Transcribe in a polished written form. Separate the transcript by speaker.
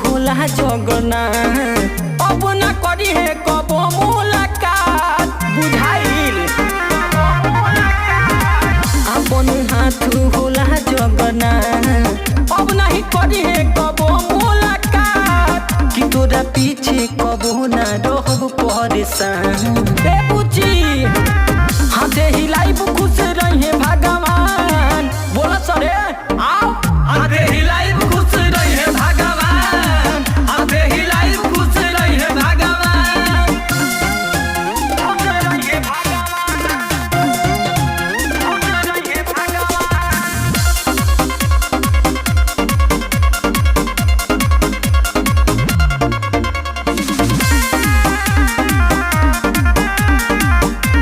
Speaker 1: होला जगन्नाथ अब ना करी है कबो मुलाकात बुझाइल अपन हाथ होला जगन्नाथ अब नहीं करी है कबो मुलाकात कि तोरा पीछे कबो ना रहब परेशान।